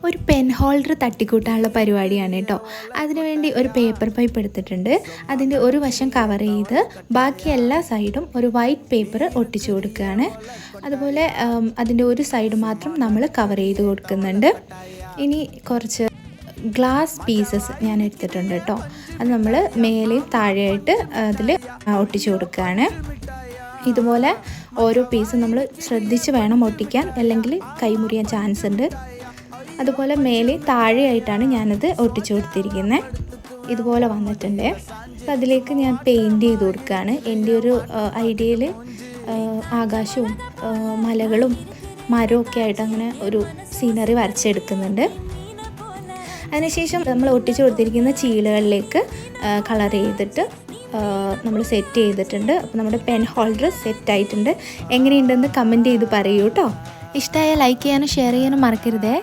ഒരു pen holder തട്ടിക്കൂട്ടാനുള്ള പരിപാടിയാണ് കേട്ടോ. അതിനുവേണ്ടി ഒരു പേപ്പർ പൈപ്പ് എടുത്തിട്ടുണ്ട്. അതിൻ്റെ ഒരു വശം കവർ ചെയ്ത് ബാക്കി എല്ലാ സൈഡും ഒരു വൈറ്റ് പേപ്പർ ഒട്ടിച്ചു കൊടുക്കുകയാണ്. അതുപോലെ അതിൻ്റെ ഒരു സൈഡ് മാത്രം നമ്മൾ കവർ ചെയ്ത് കൊടുക്കുന്നുണ്ട്. ഇനി കുറച്ച് ഗ്ലാസ് പീസസ് ഞാൻ എടുത്തിട്ടുണ്ട് കേട്ടോ. അത് നമ്മൾ മേലെയും താഴെയായിട്ട് അതിൽ ഒട്ടിച്ചു കൊടുക്കുകയാണ്. ഇതുപോലെ ഓരോ പീസും നമ്മൾ ശ്രദ്ധിച്ച് വേണം ഒട്ടിക്കാൻ, അല്ലെങ്കിൽ കൈമുറിയാൻ ചാൻസ് ഉണ്ട്. അതുപോലെ മേലെ താഴെയായിട്ടാണ് ഞാനത് ഒട്ടിച്ചു കൊടുത്തിരിക്കുന്നത്. ഇതുപോലെ വന്നിട്ടുണ്ട്. അപ്പോൾ അതിലേക്ക് ഞാൻ പെയിൻറ്റ് ചെയ്ത് കൊടുക്കുകയാണ്. എൻ്റെ ഒരു ഐഡിയയിൽ ആകാശവും മലകളും മരവും ഒക്കെ ആയിട്ട് അങ്ങനെ ഒരു സീനറി വരച്ചെടുക്കുന്നുണ്ട്. അതിനുശേഷം നമ്മൾ ഒട്ടിച്ചു കൊടുത്തിരിക്കുന്ന ചീളുകളിലേക്ക് കളർ ചെയ്തിട്ട് നമ്മൾ സെറ്റ് ചെയ്തിട്ടുണ്ട്. അപ്പോൾ നമ്മുടെ പെൻ ഹോൾഡർ സെറ്റായിട്ടുണ്ട്. എങ്ങനെയുണ്ടെന്ന് കമൻറ്റ് ചെയ്ത് പറയൂ കേട്ടോ. ഇഷ്ടമായ ലൈക്ക് ചെയ്യാനും ഷെയർ ചെയ്യാനും മറക്കരുതേ.